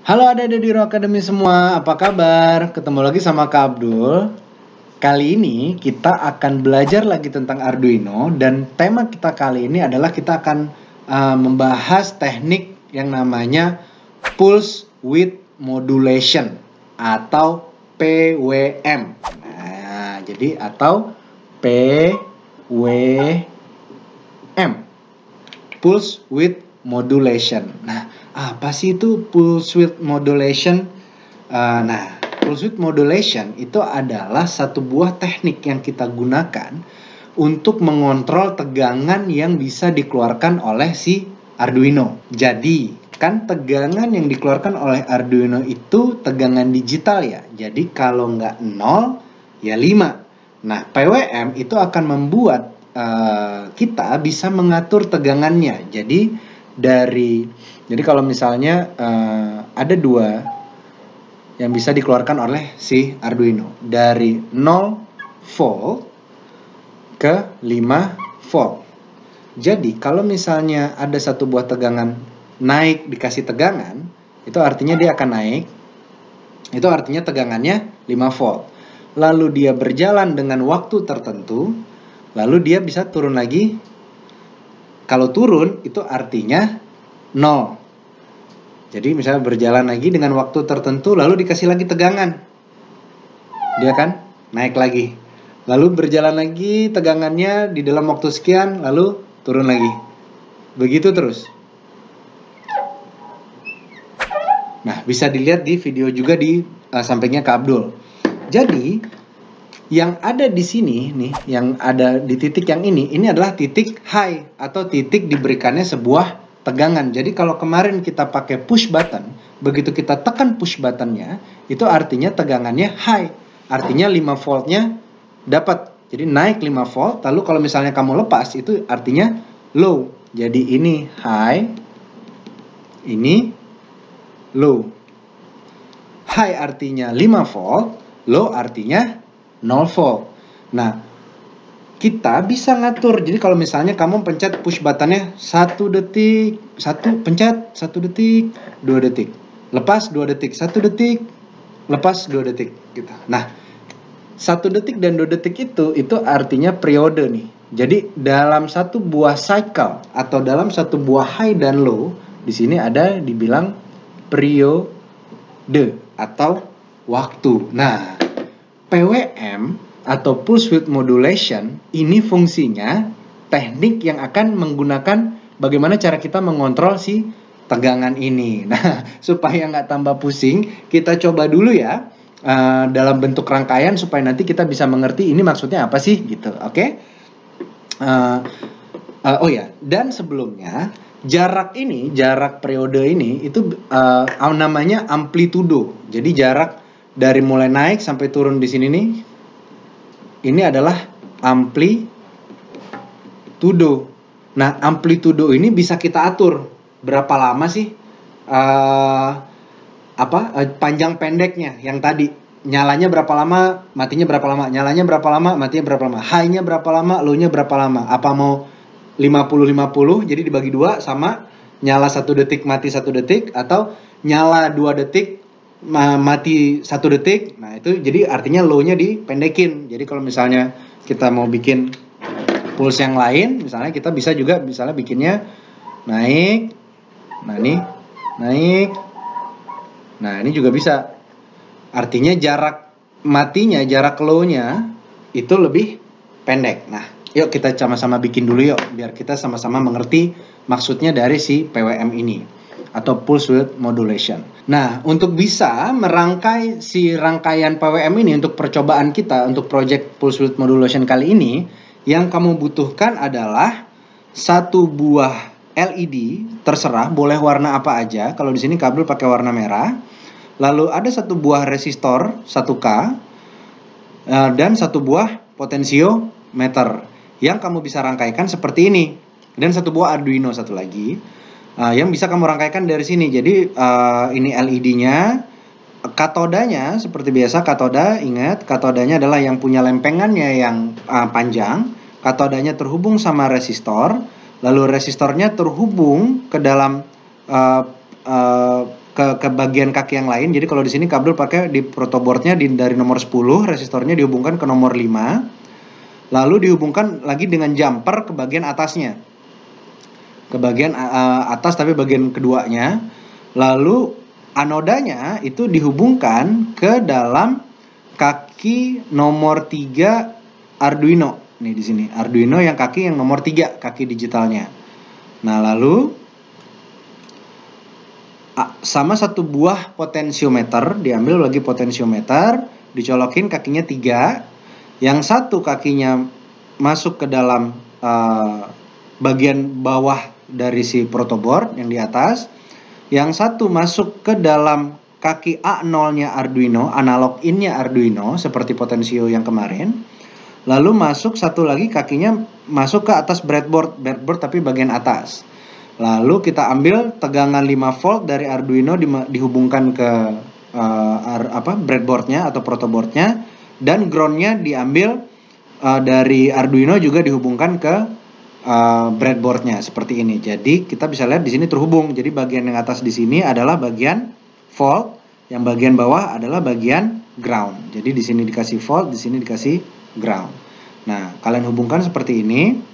Halo adik-adik di Rock Academy semua, apa kabar? Ketemu lagi sama Kak Abdul. Kali ini kita akan belajar lagi tentang Arduino dan tema kita kali ini adalah kita akan membahas teknik yang namanya Pulse Width Modulation atau PWM. Nah, jadi atau PWM, Pulse Width Modulation. Nah, apa sih itu Pulse Width Modulation? Pulse Width Modulation itu adalah satu buah teknik yang kita gunakan untuk mengontrol tegangan yang bisa dikeluarkan oleh si Arduino. Jadi, kan tegangan yang dikeluarkan oleh Arduino itu tegangan digital ya. Jadi, kalau nggak 0, ya 5. Nah, PWM itu akan membuat kita bisa mengatur tegangannya. Jadi kalau misalnya ada dua yang bisa dikeluarkan oleh si Arduino dari 0 volt ke 5 volt. Jadi kalau misalnya ada satu buah tegangan naik dikasih tegangan, itu artinya dia akan naik. Itu artinya tegangannya 5 volt. Lalu dia berjalan dengan waktu tertentu, lalu dia bisa turun lagi. Kalau turun itu artinya 0. Jadi misalnya berjalan lagi dengan waktu tertentu lalu dikasih lagi tegangan, dia kan naik lagi. Lalu berjalan lagi tegangannya di dalam waktu sekian lalu turun lagi. Begitu terus. Nah, bisa dilihat di video juga di sampingnya Kak Abdul. Jadi yang ada di sini nih, yang ada di titik yang ini adalah titik high atau titik diberikannya sebuah tegangan. Jadi kalau kemarin kita pakai push button, begitu kita tekan push buttonnya, itu artinya tegangannya high. Artinya 5 voltnya dapat. Jadi naik 5 volt, lalu kalau misalnya kamu lepas, itu artinya low. Jadi ini high, ini low. High artinya 5 volt, low artinya 0 volt. Nah, kita bisa ngatur. Jadi kalau misalnya kamu pencet push buttonnya 1 detik, pencet 1 detik, 2 detik, lepas 2 detik, 1 detik, lepas 2 detik gitu. Nah, 1 detik dan 2 detik itu artinya periode nih. Jadi dalam satu buah cycle atau dalam satu buah high dan low, di sini ada dibilang periode atau waktu. Nah, PWM atau Pulse Width Modulation ini fungsinya teknik yang akan menggunakan bagaimana cara kita mengontrol si tegangan ini. Nah, supaya nggak tambah pusing, kita coba dulu ya dalam bentuk rangkaian supaya nanti kita bisa mengerti ini maksudnya apa sih gitu. Oke? Oh ya, dan sebelumnya jarak periode ini itu namanya amplitudo. Jadi jarak dari mulai naik sampai turun di sini nih, ini adalah amplitudo. Nah, amplitudo ini bisa kita atur berapa lama sih panjang pendeknya yang tadi. Nyalanya berapa lama, matinya berapa lama. Nyalanya berapa lama, matinya berapa lama. High-nya berapa lama, low-nya berapa lama. Apa mau 50-50, jadi dibagi 2 sama nyala 1 detik, mati 1 detik, atau nyala 2 detik, mati 1 detik. Nah, itu jadi artinya low-nya dipendekin. Jadi kalau misalnya kita mau bikin pulse yang lain, misalnya kita bisa juga misalnya bikinnya naik. Nah, ini naik. Nah, ini juga bisa. Artinya jarak matinya, jarak low-nya itu lebih pendek. Nah, yuk kita sama-sama bikin dulu yuk, biar kita sama-sama mengerti maksudnya dari si PWM ini atau Pulse Width Modulation. Nah, untuk bisa merangkai si rangkaian PWM ini untuk percobaan kita untuk project Pulse Width Modulation kali ini, yang kamu butuhkan adalah satu buah LED, terserah boleh warna apa aja. Kalau di sini kabel pakai warna merah. Lalu ada satu buah resistor 1K dan satu buah potensiometer yang kamu bisa rangkaikan seperti ini. Dan satu buah Arduino satu lagi yang bisa kamu rangkaikan dari sini. Jadi ini LED-nya, katodanya seperti biasa. Katoda, ingat katodanya adalah yang punya lempengannya yang panjang. Katodanya terhubung sama resistor, lalu resistornya terhubung ke dalam ke bagian kaki yang lain. Jadi kalau di sini Kak Abdul pakai di protoboardnya dari nomor 10, resistornya dihubungkan ke nomor 5, lalu dihubungkan lagi dengan jumper ke bagian atasnya, ke bagian atas tapi bagian keduanya. Lalu anodanya itu dihubungkan ke dalam kaki nomor 3 Arduino. Nih di sini Arduino yang kaki yang nomor 3, kaki digitalnya. Nah, lalu sama satu buah potensiometer, diambil lagi potensiometer, dicolokin kakinya 3. Yang satu kakinya masuk ke dalam bagian bawah dari si protoboard yang di atas. Yang satu masuk ke dalam kaki A0-nya Arduino, analog in-nya Arduino, seperti potensio yang kemarin. Lalu masuk satu lagi kakinya masuk ke atas breadboard tapi bagian atas. Lalu kita ambil tegangan 5 volt dari Arduino dihubungkan ke breadboardnya atau protoboardnya, dan groundnya diambil dari Arduino juga dihubungkan ke breadboardnya seperti ini. Jadi kita bisa lihat di sini terhubung. Jadi bagian yang atas di sini adalah bagian volt, yang bagian bawah adalah bagian ground. Jadi di sini dikasih volt, di sini dikasih ground. Nah, kalian hubungkan seperti ini.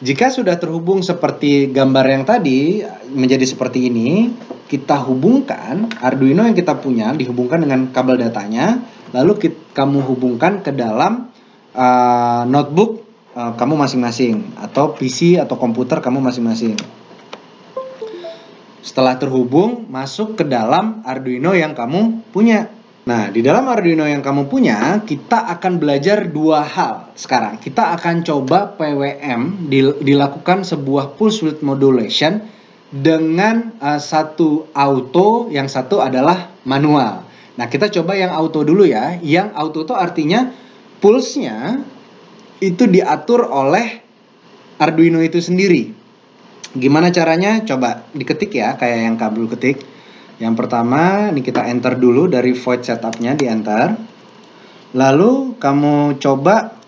Jika sudah terhubung seperti gambar yang tadi menjadi seperti ini, kita hubungkan Arduino yang kita punya dihubungkan dengan kabel datanya, lalu kamu hubungkan ke dalam notebook kamu masing-masing, atau PC atau komputer kamu masing-masing. Setelah terhubung, masuk ke dalam Arduino yang kamu punya. Nah, di dalam Arduino yang kamu punya, kita akan belajar dua hal sekarang. Kita akan coba PWM, dilakukan sebuah pulse width modulation dengan satu auto, yang satu adalah manual. Nah, kita coba yang auto dulu ya. Yang auto itu artinya pulse-nya itu diatur oleh Arduino itu sendiri. Gimana caranya? Coba diketik ya, kayak yang Kak Abdul ketik. Yang pertama, ini kita enter dulu dari void setupnya, di enter. Lalu kamu coba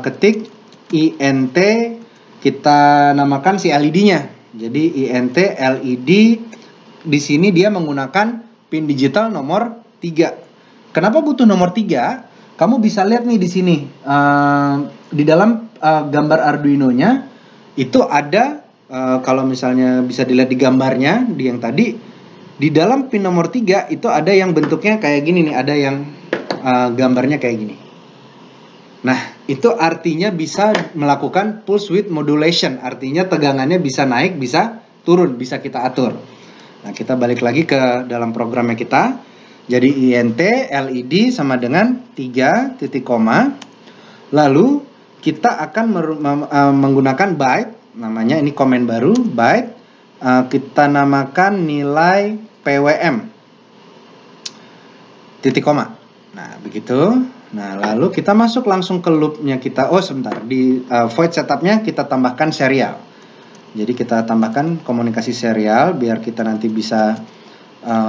ketik INT, kita namakan si LED-nya. Jadi INT LED, di sini dia menggunakan pin digital nomor 3. Kenapa butuh nomor 3? Kamu bisa lihat nih di sini, di dalam gambar Arduino-nya itu ada, kalau misalnya bisa dilihat di gambarnya, di yang tadi, di dalam pin nomor 3 itu ada yang bentuknya kayak gini nih, ada yang gambarnya kayak gini. Nah, itu artinya bisa melakukan pulse width modulation, artinya tegangannya bisa naik, bisa turun, bisa kita atur. Nah, kita balik lagi ke dalam programnya kita. Jadi INT LED sama dengan 3 titik koma. Lalu kita akan menggunakan byte, namanya ini komen baru, byte. Kita namakan nilai PWM titik koma. Nah, begitu. Nah, lalu kita masuk langsung ke loopnya kita. Oh, sebentar, di void setupnya kita tambahkan serial. Jadi kita tambahkan komunikasi serial biar kita nanti bisa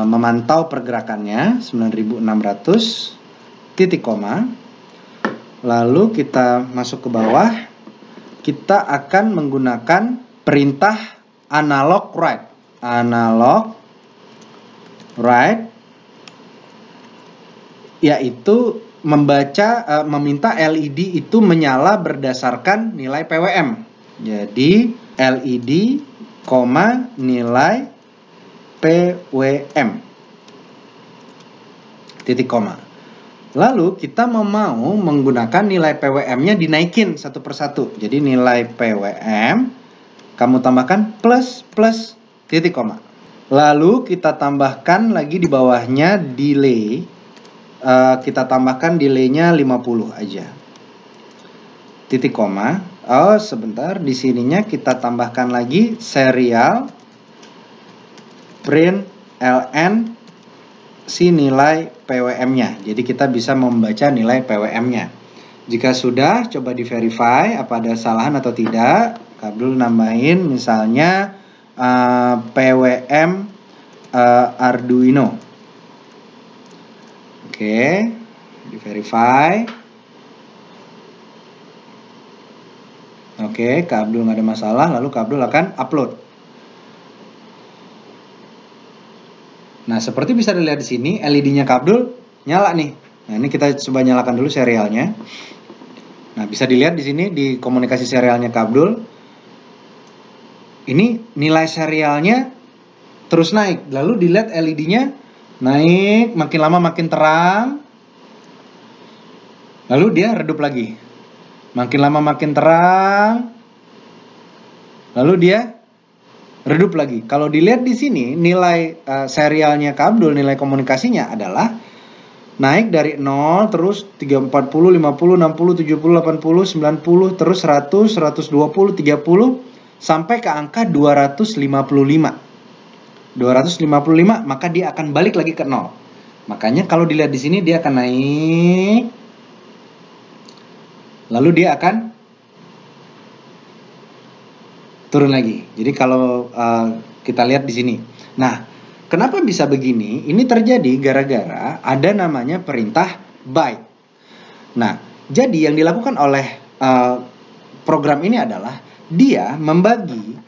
memantau pergerakannya. 9600 titik koma. Lalu kita masuk ke bawah. Kita akan menggunakan perintah analog write. Analog write yaitu meminta LED itu menyala berdasarkan nilai PWM. Jadi LED, nilai PWM titik koma. Lalu kita mau menggunakan nilai PWM-nya dinaikin satu persatu. Jadi nilai PWM kamu tambahkan plus titik koma. Lalu kita tambahkan lagi di bawahnya delay. Kita tambahkan delaynya 50 aja. Titik koma. Oh, sebentar, di sininya kita tambahkan lagi serial print ln si nilai PWM-nya. Jadi kita bisa membaca nilai PWM-nya. Jika sudah, coba di verify apa ada kesalahan atau tidak. Kak Abdul nambahin misalnya PWM Arduino. Oke, di verify. Oke, Kak Abdul nggak ada masalah. Lalu Kak Abdul akan upload. Nah, seperti bisa dilihat di sini, LED-nya Kak Abdul nyala nih. Nah, ini kita coba nyalakan dulu serialnya. Nah, bisa dilihat di sini di komunikasi serialnya Kak Abdul. Ini nilai serialnya terus naik. Lalu dilihat LED-nya naik, makin lama makin terang. Lalu dia redup lagi. Makin lama makin terang. Lalu dia redup lagi. Kalau dilihat di sini nilai serialnya Kak Abdul, nilai komunikasinya adalah naik dari 0 terus 3, 40, 50, 60, 70, 80, 90 terus 100, 120, 30 sampai ke angka 255. 255 maka dia akan balik lagi ke 0. Makanya kalau dilihat di sini dia akan naik. Lalu dia akan turun lagi. Jadi kalau kita lihat di sini. Nah, kenapa bisa begini? Ini terjadi gara-gara ada namanya perintah byte. Nah, jadi yang dilakukan oleh program ini adalah dia membagi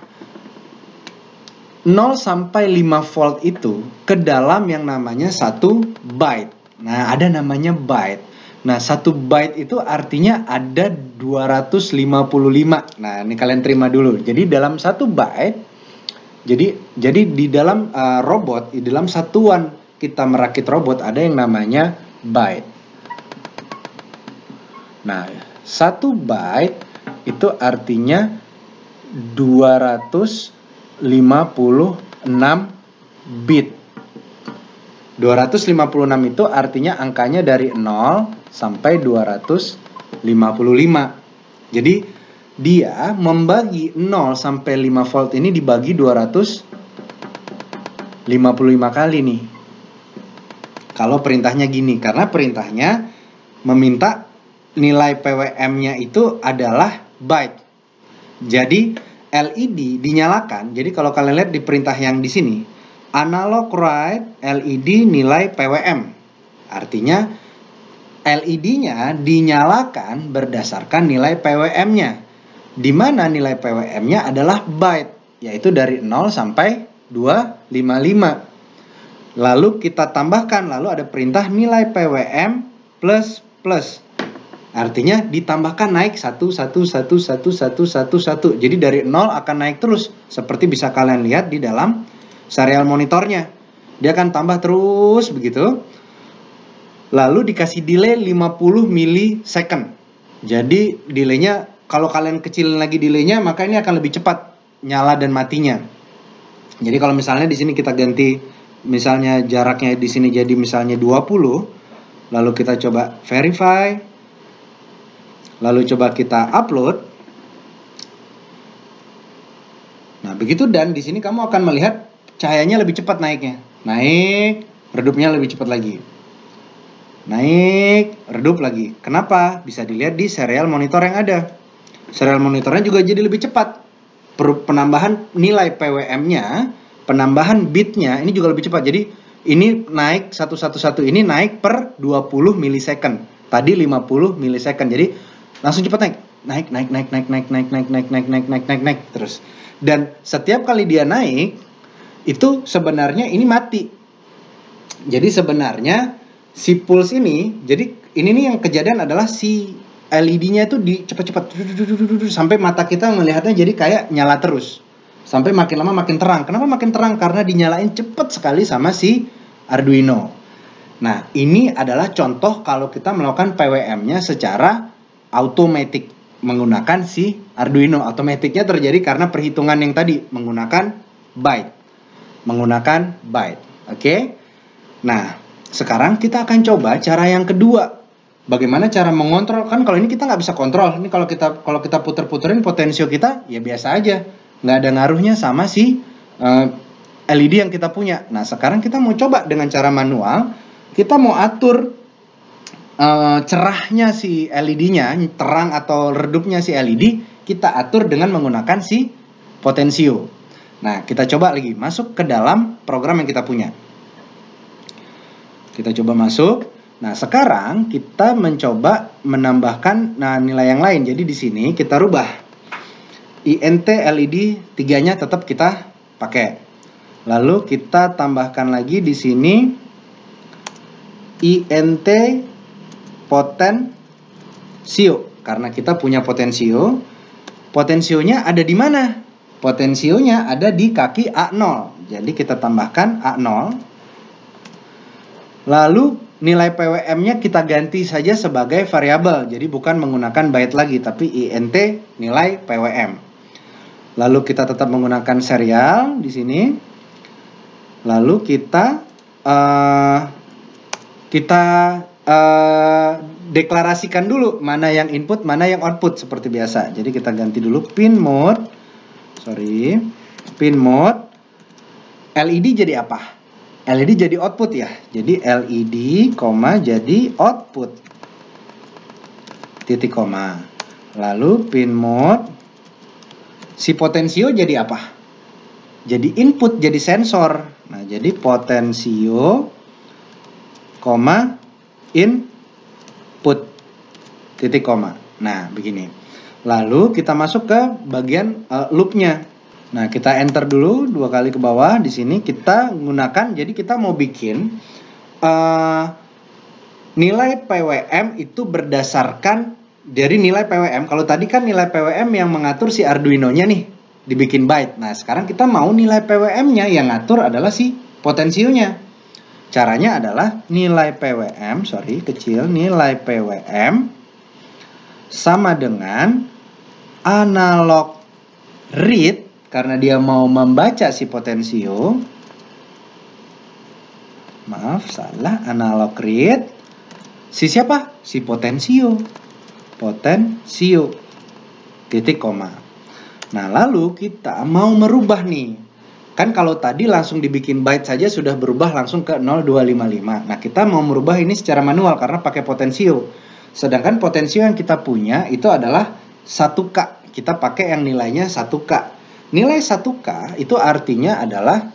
0 sampai 5 volt itu ke dalam yang namanya 1 byte. Nah, ada namanya byte. Nah, 1 byte itu artinya ada 255. Nah, ini kalian terima dulu. Jadi dalam 1 byte, jadi di dalam robot, di dalam satuan kita merakit robot ada yang namanya byte. Nah, 1 byte itu artinya 256 bit. 256 itu artinya angkanya dari 0 sampai 255. Jadi dia membagi 0 sampai 5 volt ini dibagi 255 kali nih. Kalau perintahnya gini, karena perintahnya meminta nilai PWM-nya itu adalah byte. Jadi LED dinyalakan. Jadi kalau kalian lihat di perintah yang di sini, analog write LED nilai PWM. Artinya LED-nya dinyalakan berdasarkan nilai PWM-nya. Di mana nilai PWM-nya adalah byte, yaitu dari 0 sampai 255. Lalu kita tambahkan, lalu ada perintah nilai PWM plus plus. Artinya ditambahkan naik 1, 1, 1, 1, 1, 1, 1. Jadi dari 0 akan naik terus. Seperti bisa kalian lihat di dalam serial monitornya. Dia akan tambah terus begitu. Lalu dikasih delay 50 milisecond. Jadi delaynya, kalau kalian kecilin lagi delaynya, maka ini akan lebih cepat nyala dan matinya. Jadi kalau misalnya di sini kita ganti, misalnya jaraknya di sini jadi misalnya 20, lalu kita coba verify, lalu coba kita upload. Nah, begitu, dan di sini kamu akan melihat cahayanya lebih cepat naiknya. Naik, redupnya lebih cepat lagi. Naik, redup lagi. Kenapa? Bisa dilihat di serial monitor yang ada. Serial monitornya juga jadi lebih cepat. Penambahan nilai PWM-nya, penambahan bitnya ini juga lebih cepat. Jadi ini naik 111 ini naik per 20 milisecond. Tadi 50 milisecond. Jadi langsung cepat naik terus. Dan setiap kali dia naik itu sebenarnya ini mati. Jadi sebenarnya si pulse ini, jadi ini nih yang kejadian adalah si LED-nya itu di cepat-cepat sampai mata kita melihatnya jadi kayak nyala terus. Sampai makin lama makin terang. Kenapa makin terang? Karena dinyalain cepat sekali sama si Arduino. Nah, ini adalah contoh kalau kita melakukan PWM-nya secara automatic menggunakan si Arduino. Automaticnya terjadi karena perhitungan yang tadi menggunakan byte. Oke? Nah, sekarang kita akan coba cara yang kedua. Bagaimana cara mengontrol? Kan kalau ini kita nggak bisa kontrol. Ini kalau kita puter-puterin potensio kita ya biasa aja, nggak ada ngaruhnya sama si LED yang kita punya. Nah, sekarang kita mau coba dengan cara manual. Kita mau atur cerahnya si LED-nya, terang atau redupnya si LED, kita atur dengan menggunakan si potensio. Nah, kita coba lagi masuk ke dalam program yang kita punya. Kita coba masuk. Nah, sekarang kita mencoba menambahkan nilai yang lain. Jadi di sini kita rubah. INT LED 3-nya tetap kita pakai. Lalu kita tambahkan lagi di sini INT potensio. Karena kita punya potensio. Potensionya ada di mana? Potensionya ada di kaki A0. Jadi kita tambahkan A0. Lalu nilai PWM-nya kita ganti saja sebagai variabel. Jadi bukan menggunakan byte lagi, tapi INT nilai PWM. Lalu kita tetap menggunakan serial di sini. Lalu kita deklarasikan dulu mana yang input, mana yang output seperti biasa. Jadi kita ganti dulu pin mode. LED jadi apa? LED jadi output ya. Jadi LED, jadi output. Titik koma. Lalu pin mode. Si potensio jadi apa? Jadi input, jadi sensor. Nah, jadi potensio, input, titik koma. Nah, begini. Lalu kita masuk ke bagian loopnya. Nah, kita enter dulu 2 kali ke bawah. Di sini kita gunakan, jadi kita mau bikin nilai PWM itu berdasarkan dari nilai PWM. Kalau tadi kan nilai PWM yang mengatur si Arduino-nya nih, dibikin byte. Nah, sekarang kita mau nilai PWM-nya yang ngatur adalah si potensionya. Caranya adalah nilai PWM, nilai PWM sama dengan analog read, karena dia mau membaca si potensio. Maaf, salah, analog read. Si siapa? Si potensio. Titik koma. Nah, lalu kita mau merubah nih. Kan kalau tadi langsung dibikin byte saja sudah berubah langsung ke 0255. Nah, kita mau merubah ini secara manual karena pakai potensio. Sedangkan potensio yang kita punya itu adalah 1K. Kita pakai yang nilainya 1K. Nilai 1K itu artinya adalah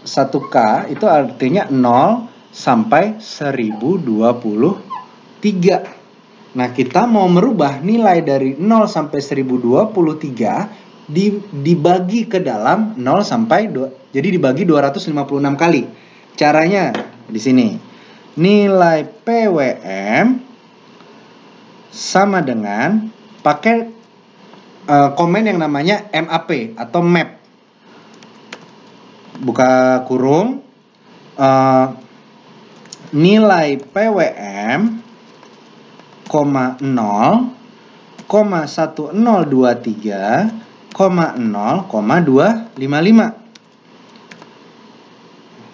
1K itu artinya 0 sampai 1023. Nah, kita mau merubah nilai dari 0 sampai 1023 dibagi ke dalam 0 sampai 2, jadi dibagi 256 kali. Caranya di sini. Nilai PWM sama dengan pakai komen yang namanya MAP atau map. Buka kurung, nilai PWM 0, 1023, 0,255.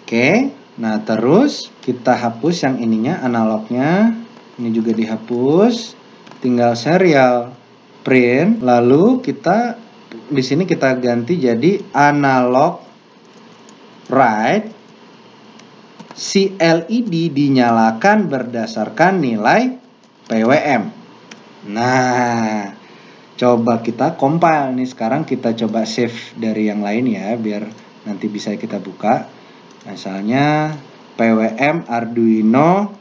Oke, nah terus kita hapus yang ininya, analognya. Ini juga dihapus. Tinggal serial print. Lalu kita di sini kita ganti jadi analog write. Si LED dinyalakan berdasarkan nilai PWM. Nah, coba kita compile nih. Sekarang kita coba save dari yang lain ya, biar nanti bisa kita buka. Misalnya PWM Arduino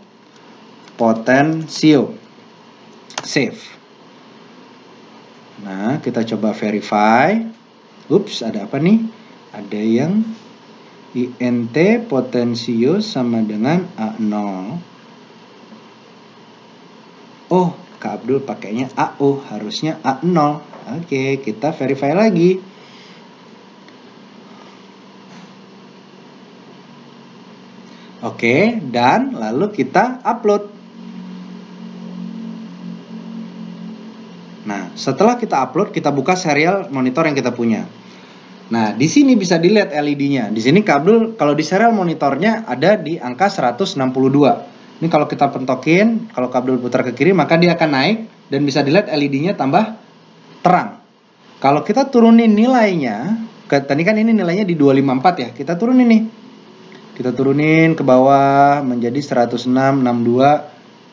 potensio. Save. Nah, kita coba verify. Ups, ada apa nih? Ada yang INT potensio sama dengan A0. Oh, Kak Abdul pakainya AO, harusnya A0. Oke, kita verify lagi. Oke, dan lalu kita upload. Nah, setelah kita upload, kita buka serial monitor yang kita punya. Nah, di sini bisa dilihat LED-nya. Di sini Kak Abdul, kalau di serial monitornya ada di angka 162. Ini kalau kita pentokin, kalau Kak Abdul putar ke kiri, maka dia akan naik dan bisa dilihat LED-nya tambah terang. Kalau kita turunin nilainya, tadi kan ini nilainya di 254 ya, kita turunin nih. Kita turunin ke bawah menjadi 106.62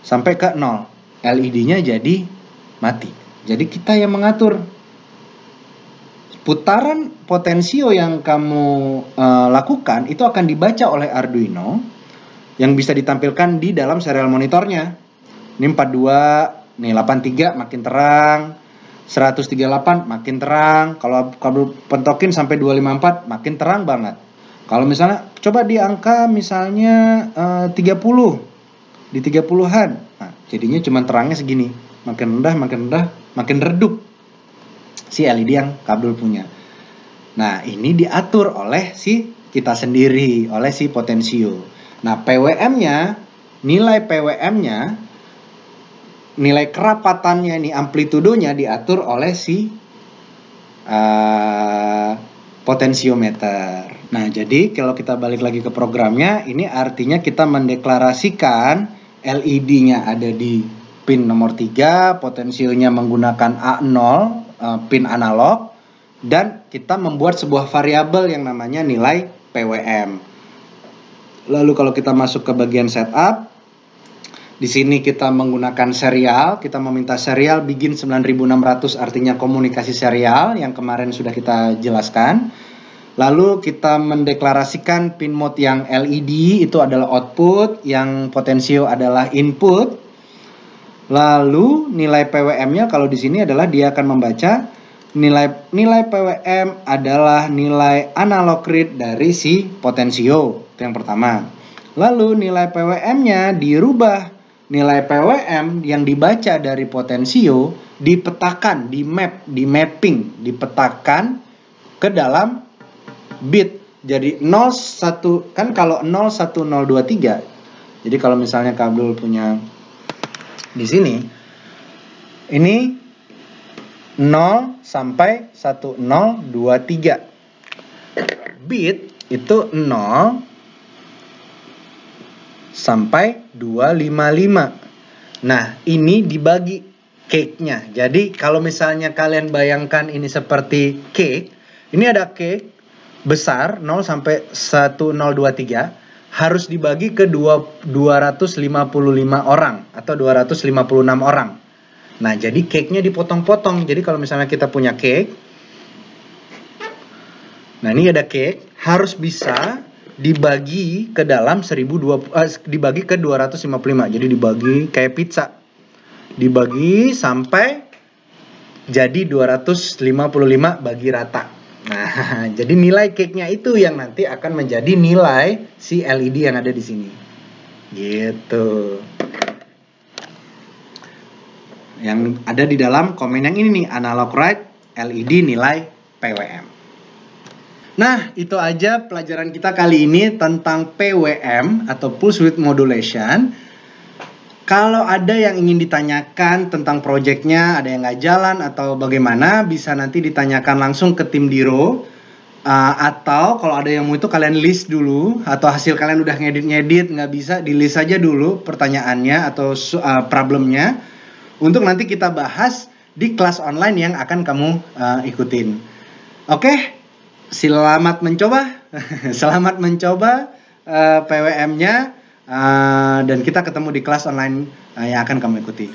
sampai ke 0. LED-nya jadi mati. Jadi kita yang mengatur. Putaran potensio yang kamu lakukan itu akan dibaca oleh Arduino yang bisa ditampilkan di dalam serial monitornya. Ini 42, nih 83 makin terang, 138 makin terang. Kalau kabel pentokin sampai 254 makin terang banget. Kalau misalnya coba di angka misalnya 30, di 30-an. Nah, jadinya cuma terangnya segini. Makin rendah, makin redup si LED yang kabel punya. Nah, ini diatur oleh si kita sendiri, oleh si potensio. Nah, PWM-nya, nilai PWM-nya, nilai kerapatannya ini, amplitudonya diatur oleh si potensiometer. Nah, jadi kalau kita balik lagi ke programnya, ini artinya kita mendeklarasikan LED-nya ada di pin nomor 3, potensionya menggunakan A0, pin analog, dan kita membuat sebuah variabel yang namanya nilai PWM. Lalu kalau kita masuk ke bagian setup, di sini kita menggunakan serial, kita meminta serial begin 9600, artinya komunikasi serial yang kemarin sudah kita jelaskan. Lalu kita mendeklarasikan pin mode yang LED itu adalah output, yang potensio adalah input. Lalu nilai PWM-nya kalau di sini adalah dia akan membaca nilai PWM adalah nilai analog read dari si potensio, itu yang pertama. Lalu nilai PWM-nya dirubah, nilai PWM yang dibaca dari potensio dipetakan, di mapping, dipetakan ke dalam bit. Jadi 01, kan kalau 01023. Jadi kalau misalnya kabel punya di sini, ini 0 sampai 1023. Bit itu 0 sampai 255. Nah, ini dibagi cake-nya. Jadi, kalau misalnya kalian bayangkan ini seperti cake, ini ada cake besar 0 sampai 1023, harus dibagi ke 255 orang atau 256 orang. Nah, jadi cake-nya dipotong-potong. Jadi, kalau misalnya kita punya cake, nah ini ada cake, harus bisa dibagi ke dalam dibagi ke 255. Jadi dibagi kayak pizza. Dibagi sampai jadi 255 bagi rata. Nah, jadi nilai cake-nya itu yang nanti akan menjadi nilai si LED yang ada di sini. Gitu. Yang ada di dalam komen yang ini nih, analog write LED nilai PWM. Nah, itu aja pelajaran kita kali ini tentang PWM atau Pulse Width Modulation. Kalau ada yang ingin ditanyakan tentang proyeknya, ada yang nggak jalan atau bagaimana, bisa nanti ditanyakan langsung ke tim Diro. Atau kalau ada yang mau itu kalian list dulu, atau hasil kalian udah ngedit-ngedit, nggak bisa, di list aja dulu pertanyaannya atau problemnya, untuk nanti kita bahas di kelas online yang akan kamu ikutin. Oke? Selamat mencoba, selamat mencoba PWM-nya, dan kita ketemu di kelas online yang akan kamu ikuti.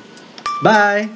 Bye!